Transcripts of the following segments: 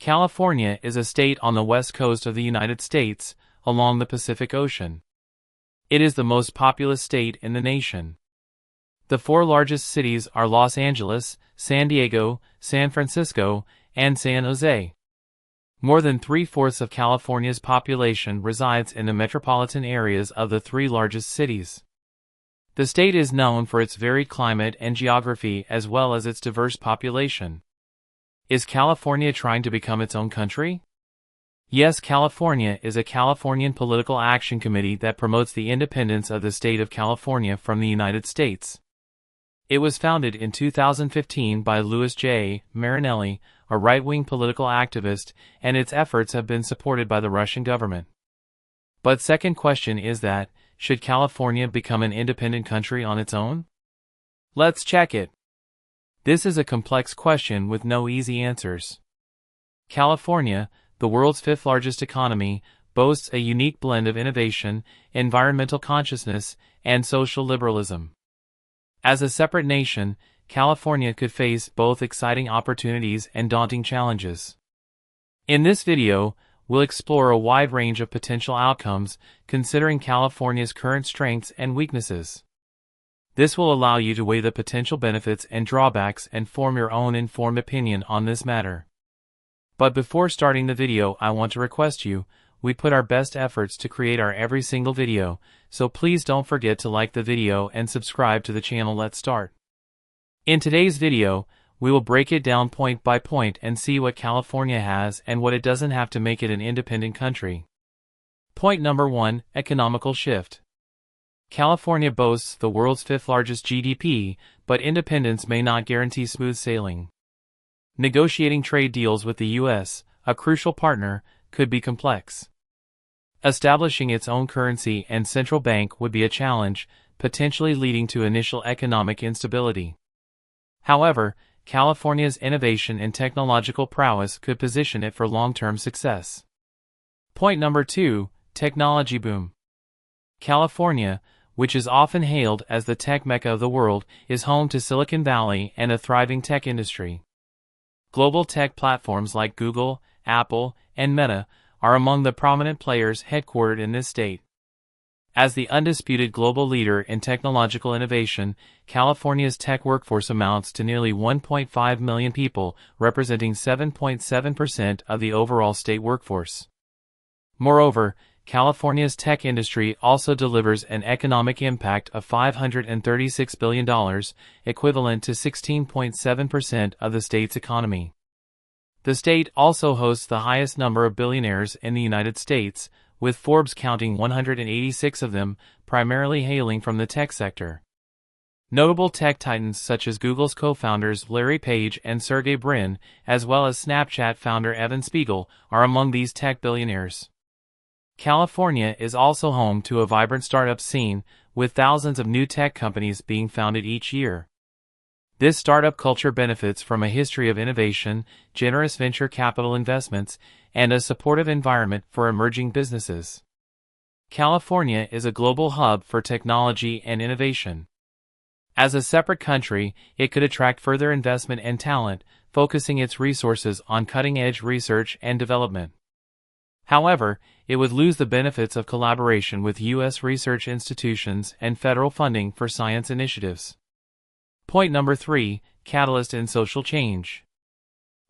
California is a state on the west coast of the United States, along the Pacific Ocean. It is the most populous state in the nation. The four largest cities are Los Angeles, San Diego, San Francisco, and San Jose. More than three-fourths of California's population resides in the metropolitan areas of the three largest cities. The state is known for its varied climate and geography as well as its diverse population. Is California trying to become its own country? Yes, California is a Californian political action committee that promotes the independence of the state of California from the United States. It was founded in 2015 by Louis J. Marinelli, a right-wing political activist, and its efforts have been supported by the Russian government. But second question is that, should California become an independent country on its own? Let's check it. This is a complex question with no easy answers. California, the world's fifth largest economy, boasts a unique blend of innovation, environmental consciousness, and social liberalism. As a separate nation, California could face both exciting opportunities and daunting challenges. In this video, we'll explore a wide range of potential outcomes, considering California's current strengths and weaknesses. This will allow you to weigh the potential benefits and drawbacks and form your own informed opinion on this matter. But before starting the video, I want to request we put our best efforts to create our every single video, so please don't forget to like the video and subscribe to the channel. Let's start. In today's video, we will break it down point by point and see what California has and what it doesn't have to make it an independent country. Point number 1, economical shift. California boasts the world's fifth largest GDP, but independence may not guarantee smooth sailing. Negotiating trade deals with the U.S., a crucial partner, could be complex. Establishing its own currency and central bank would be a challenge, potentially leading to initial economic instability. However, California's innovation and technological prowess could position it for long-term success. Point number 2, technology boom. California, which is often hailed as the tech mecca of the world, is home to Silicon Valley and a thriving tech industry. Global tech platforms like Google, Apple, and Meta are among the prominent players headquartered in this state. As the undisputed global leader in technological innovation, California's tech workforce amounts to nearly 1.5 million people, representing 7.7% of the overall state workforce. Moreover, California's tech industry also delivers an economic impact of $536 billion, equivalent to 16.7% of the state's economy. The state also hosts the highest number of billionaires in the United States, with Forbes counting 186 of them, primarily hailing from the tech sector. Notable tech titans such as Google's co-founders Larry Page and Sergey Brin, as well as Snapchat founder Evan Spiegel, are among these tech billionaires. California is also home to a vibrant startup scene, with thousands of new tech companies being founded each year. This startup culture benefits from a history of innovation, generous venture capital investments, and a supportive environment for emerging businesses. California is a global hub for technology and innovation. As a separate country, it could attract further investment and talent, focusing its resources on cutting-edge research and development. However, it would lose the benefits of collaboration with U.S. research institutions and federal funding for science initiatives. Point number 3, catalyst in social change.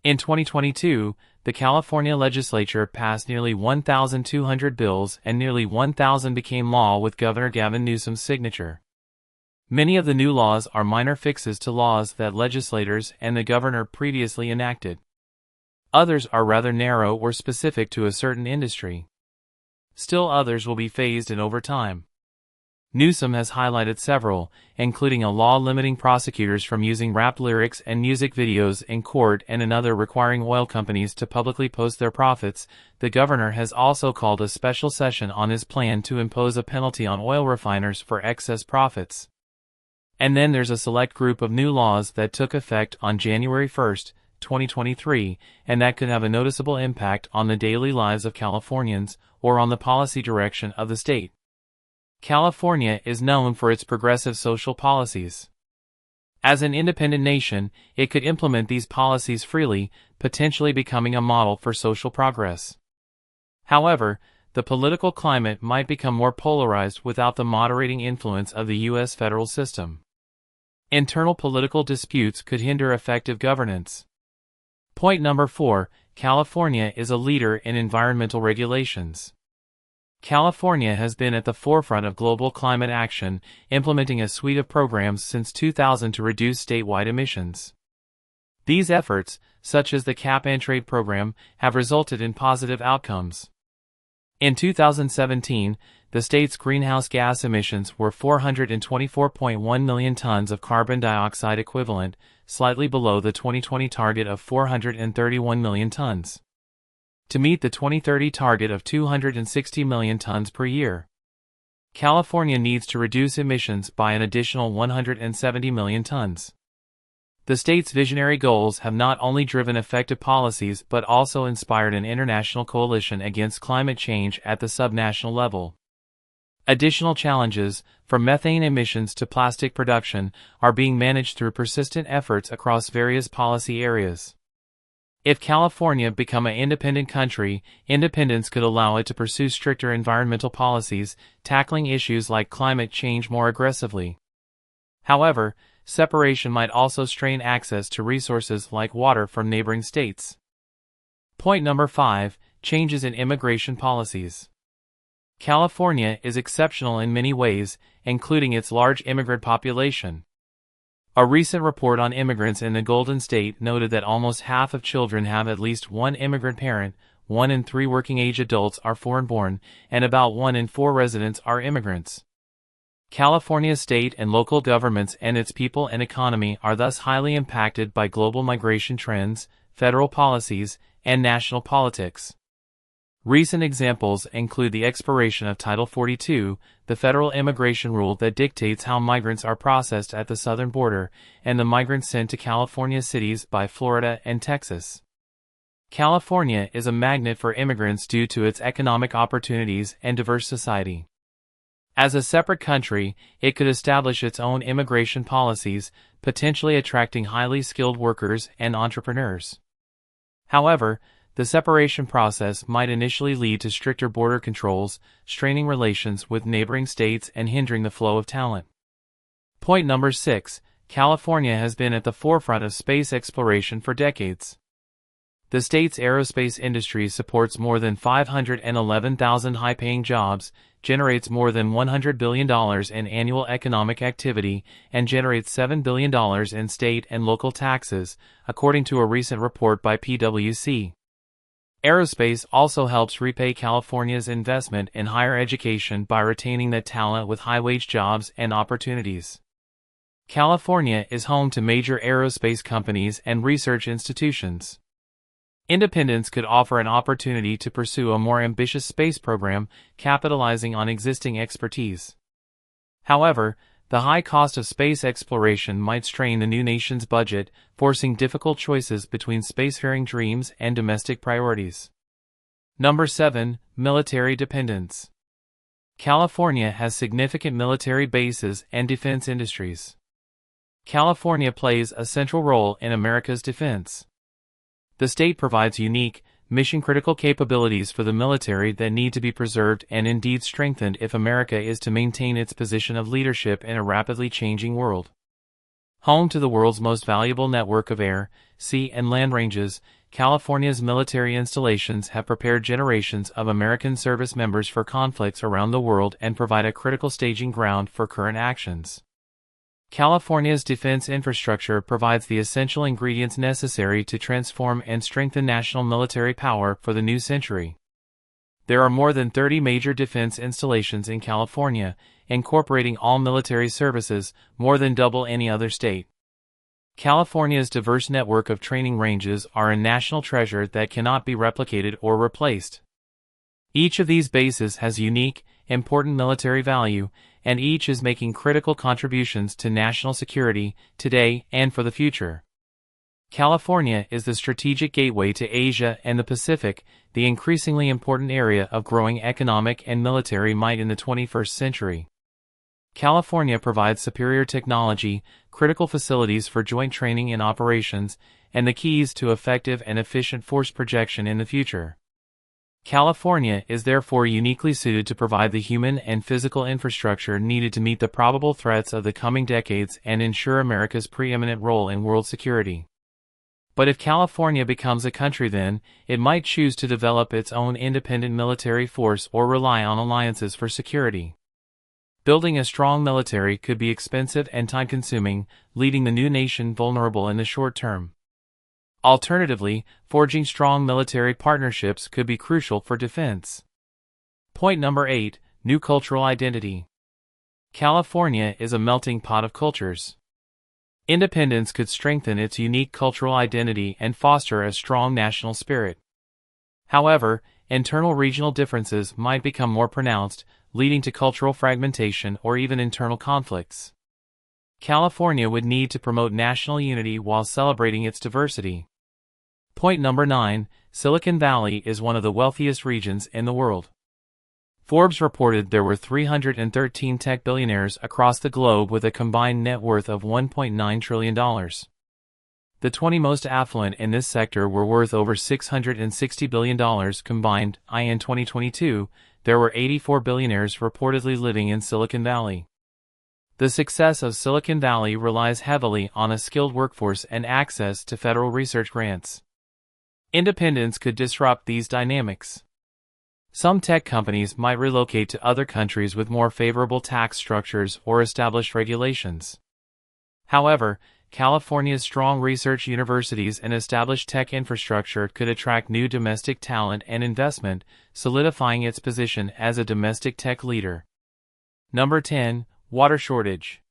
In 2022, the California legislature passed nearly 1,200 bills and nearly 1,000 became law with Governor Gavin Newsom's signature. Many of the new laws are minor fixes to laws that legislators and the governor previously enacted. Others are rather narrow or specific to a certain industry. Still others will be phased in over time. Newsom has highlighted several, including a law limiting prosecutors from using rap lyrics and music videos in court and another requiring oil companies to publicly post their profits. The governor has also called a special session on his plan to impose a penalty on oil refiners for excess profits. And then there's a select group of new laws that took effect on January 1, 2023, and that could have a noticeable impact on the daily lives of Californians or on the policy direction of the state. California is known for its progressive social policies. As an independent nation, it could implement these policies freely, potentially becoming a model for social progress. However, the political climate might become more polarized without the moderating influence of the U.S. federal system. Internal political disputes could hinder effective governance. Point number 4. California is a leader in environmental regulations. California has been at the forefront of global climate action, implementing a suite of programs since 2000 to reduce statewide emissions. These efforts, such as the Cap-and-Trade program, have resulted in positive outcomes. In 2017, the state's greenhouse gas emissions were 424.1 million tons of carbon dioxide equivalent, slightly below the 2020 target of 431 million tons. To meet the 2030 target of 260 million tons per year, California needs to reduce emissions by an additional 170 million tons. The state's visionary goals have not only driven effective policies but also inspired an international coalition against climate change at the subnational level. Additional challenges, from methane emissions to plastic production, are being managed through persistent efforts across various policy areas. If California became an independent country, independence could allow it to pursue stricter environmental policies, tackling issues like climate change more aggressively. However, separation might also strain access to resources like water from neighboring states. Point number 5. Changes in immigration policies. California is exceptional in many ways, including its large immigrant population. A recent report on immigrants in the Golden State noted that almost half of children have at least one immigrant parent, 1 in 3 working-age adults are foreign-born, and about 1 in 4 residents are immigrants. California's state and local governments and its people and economy are thus highly impacted by global migration trends, federal policies, and national politics. Recent examples include the expiration of Title 42, the federal immigration rule that dictates how migrants are processed at the southern border, and the migrants sent to California cities by Florida and Texas. California is a magnet for immigrants due to its economic opportunities and diverse society. As a separate country, it could establish its own immigration policies, potentially attracting highly skilled workers and entrepreneurs. However, the separation process might initially lead to stricter border controls, straining relations with neighboring states and hindering the flow of talent. Point number 6. California has been at the forefront of space exploration for decades. The state's aerospace industry supports more than 511,000 high-paying jobs, generates more than $100 billion in annual economic activity, and generates $7 billion in state and local taxes, according to a recent report by PwC. Aerospace also helps repay California's investment in higher education by retaining that talent with high-wage jobs and opportunities. California is home to major aerospace companies and research institutions. Independence could offer an opportunity to pursue a more ambitious space program, capitalizing on existing expertise. However, the high cost of space exploration might strain the new nation's budget, forcing difficult choices between spacefaring dreams and domestic priorities. Number 7. Military dependence. California has significant military bases and defense industries. California plays a central role in America's defense. The state provides unique, mission-critical capabilities for the military that need to be preserved and indeed strengthened if America is to maintain its position of leadership in a rapidly changing world. Home to the world's most valuable network of air, sea, and land ranges, California's military installations have prepared generations of American service members for conflicts around the world and provide a critical staging ground for current actions. California's defense infrastructure provides the essential ingredients necessary to transform and strengthen national military power for the new century. There are more than 30 major defense installations in California, incorporating all military services, more than double any other state. California's diverse network of training ranges are a national treasure that cannot be replicated or replaced. Each of these bases has unique, important military value, and each is making critical contributions to national security, today and for the future. California is the strategic gateway to Asia and the Pacific, the increasingly important area of growing economic and military might in the 21st century. California provides superior technology, critical facilities for joint training and operations, and the keys to effective and efficient force projection in the future. California is therefore uniquely suited to provide the human and physical infrastructure needed to meet the probable threats of the coming decades and ensure America's preeminent role in world security. But if California becomes a country, then it might choose to develop its own independent military force or rely on alliances for security. Building a strong military could be expensive and time-consuming, leaving the new nation vulnerable in the short term. Alternatively, forging strong military partnerships could be crucial for defense. Point number 8. New cultural identity. California is a melting pot of cultures. Independence could strengthen its unique cultural identity and foster a strong national spirit. However, internal regional differences might become more pronounced, leading to cultural fragmentation or even internal conflicts. California would need to promote national unity while celebrating its diversity. Point number 9. Silicon Valley is one of the wealthiest regions in the world. Forbes reported there were 313 tech billionaires across the globe with a combined net worth of $1.9 trillion. The 20 most affluent in this sector were worth over $660 billion combined. In 2022, there were 84 billionaires reportedly living in Silicon Valley. The success of Silicon Valley relies heavily on a skilled workforce and access to federal research grants. Independence could disrupt these dynamics. Some tech companies might relocate to other countries with more favorable tax structures or established regulations. However, California's strong research universities and established tech infrastructure could attract new domestic talent and investment, solidifying its position as a domestic tech leader. Number 10. Water shortage.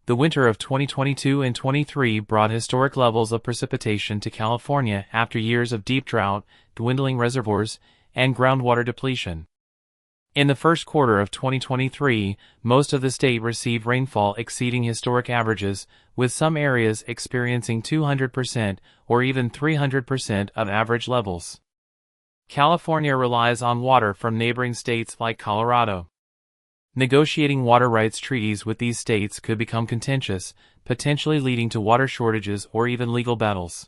The winter of 2022 and 23 brought historic levels of precipitation to California after years of deep drought, dwindling reservoirs, and groundwater depletion. In the first quarter of 2023, most of the state received rainfall exceeding historic averages, with some areas experiencing 200% or even 300% of average levels. California relies on water from neighboring states like Colorado. Negotiating water rights treaties with these states could become contentious, potentially leading to water shortages or even legal battles.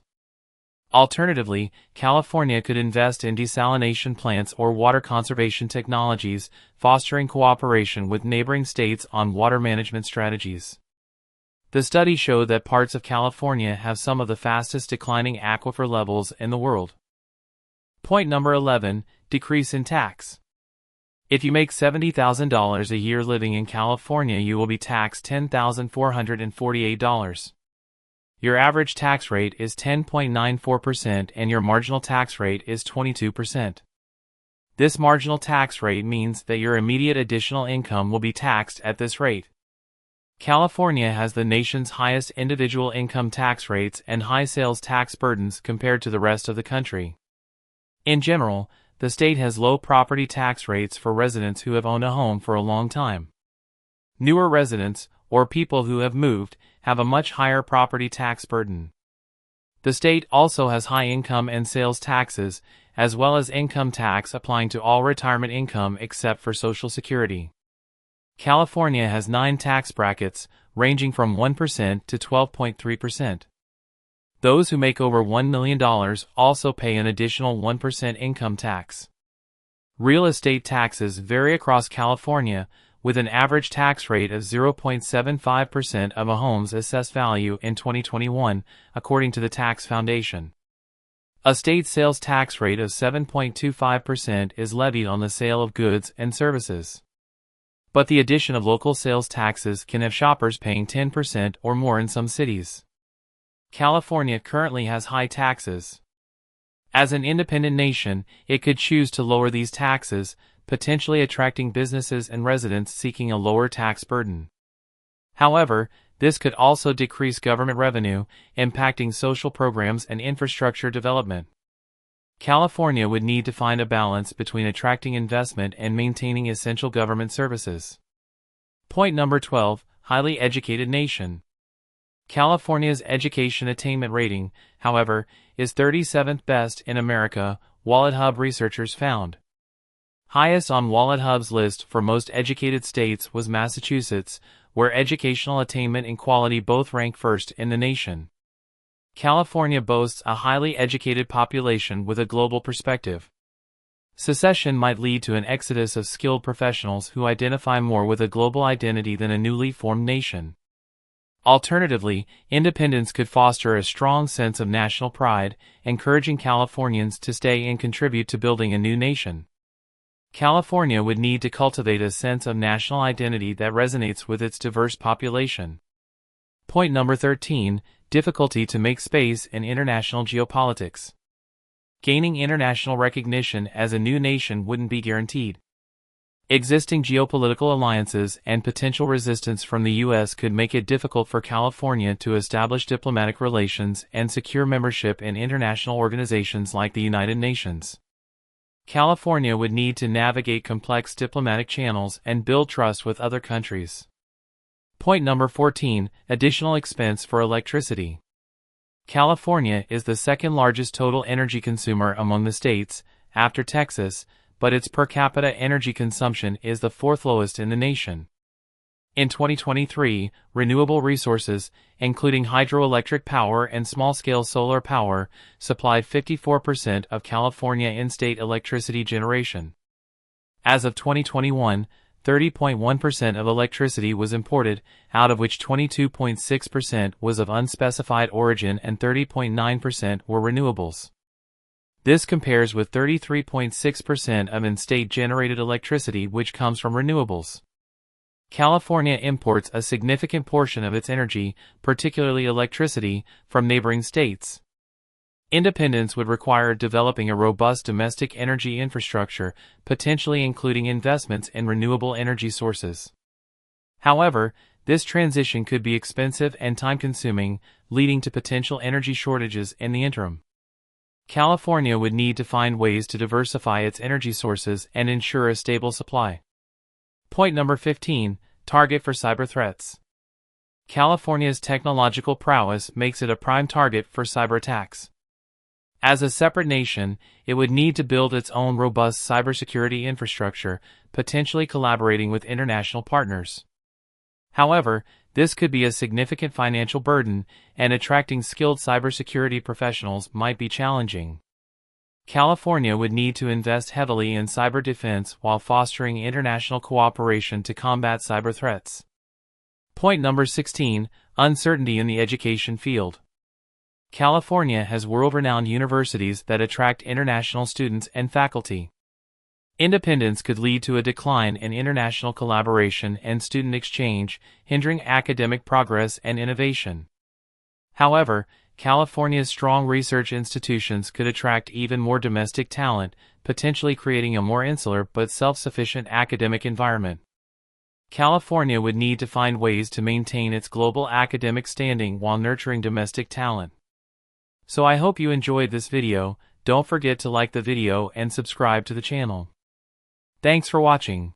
Alternatively, California could invest in desalination plants or water conservation technologies, fostering cooperation with neighboring states on water management strategies. The study showed that parts of California have some of the fastest declining aquifer levels in the world. Point number 11. Decrease in tax. If you make $70,000 a year living in California, you will be taxed $10,448. Your average tax rate is 10.94% and your marginal tax rate is 22%. This marginal tax rate means that your immediate additional income will be taxed at this rate. California has the nation's highest individual income tax rates and high sales tax burdens compared to the rest of the country. In general, the state has low property tax rates for residents who have owned a home for a long time. Newer residents, or people who have moved, have a much higher property tax burden. The state also has high income and sales taxes, as well as income tax applying to all retirement income except for Social Security. California has 9 tax brackets, ranging from 1% to 12.3%. Those who make over $1 million also pay an additional 1% income tax. Real estate taxes vary across California, with an average tax rate of 0.75% of a home's assessed value in 2021, according to the Tax Foundation. A state sales tax rate of 7.25% is levied on the sale of goods and services. But the addition of local sales taxes can have shoppers paying 10% or more in some cities. California currently has high taxes. As an independent nation, it could choose to lower these taxes, potentially attracting businesses and residents seeking a lower tax burden. However, this could also decrease government revenue, impacting social programs and infrastructure development. California would need to find a balance between attracting investment and maintaining essential government services. Point number 12. Highly educated nation. California's education attainment rating, however, is 37th best in America, WalletHub researchers found. Highest on WalletHub's list for most educated states was Massachusetts, where educational attainment and quality both rank first in the nation. California boasts a highly educated population with a global perspective. Secession might lead to an exodus of skilled professionals who identify more with a global identity than a newly formed nation. Alternatively, independence could foster a strong sense of national pride, encouraging Californians to stay and contribute to building a new nation. California would need to cultivate a sense of national identity that resonates with its diverse population. Point number 13, difficulty to make space in international geopolitics. Gaining international recognition as a new nation wouldn't be guaranteed. Existing geopolitical alliances and potential resistance from the U.S. could make it difficult for California to establish diplomatic relations and secure membership in international organizations like the United Nations. California would need to navigate complex diplomatic channels and build trust with other countries. Point number 14, additional expense for electricity. California is the second largest total energy consumer among the states, after Texas, but its per capita energy consumption is the fourth lowest in the nation. In 2023, renewable resources, including hydroelectric power and small-scale solar power, supplied 54% of California in-state electricity generation. As of 2021, 30.1% of electricity was imported, out of which 22.6% was of unspecified origin and 30.9% were renewables. This compares with 33.6% of in-state generated electricity which comes from renewables. California imports a significant portion of its energy, particularly electricity, from neighboring states. Independence would require developing a robust domestic energy infrastructure, potentially including investments in renewable energy sources. However, this transition could be expensive and time-consuming, leading to potential energy shortages in the interim. California would need to find ways to diversify its energy sources and ensure a stable supply. Point number 15, target for cyber threats. California's technological prowess makes it a prime target for cyber attacks. As a separate nation, it would need to build its own robust cybersecurity infrastructure, potentially collaborating with international partners. However, this could be a significant financial burden, and attracting skilled cybersecurity professionals might be challenging. California would need to invest heavily in cyber defense while fostering international cooperation to combat cyber threats. Point number 16, uncertainty in the education field. California has world-renowned universities that attract international students and faculty. Independence could lead to a decline in international collaboration and student exchange, hindering academic progress and innovation. However, California's strong research institutions could attract even more domestic talent, potentially creating a more insular but self-sufficient academic environment. California would need to find ways to maintain its global academic standing while nurturing domestic talent. So I hope you enjoyed this video. Don't forget to like the video and subscribe to the channel. Thanks for watching.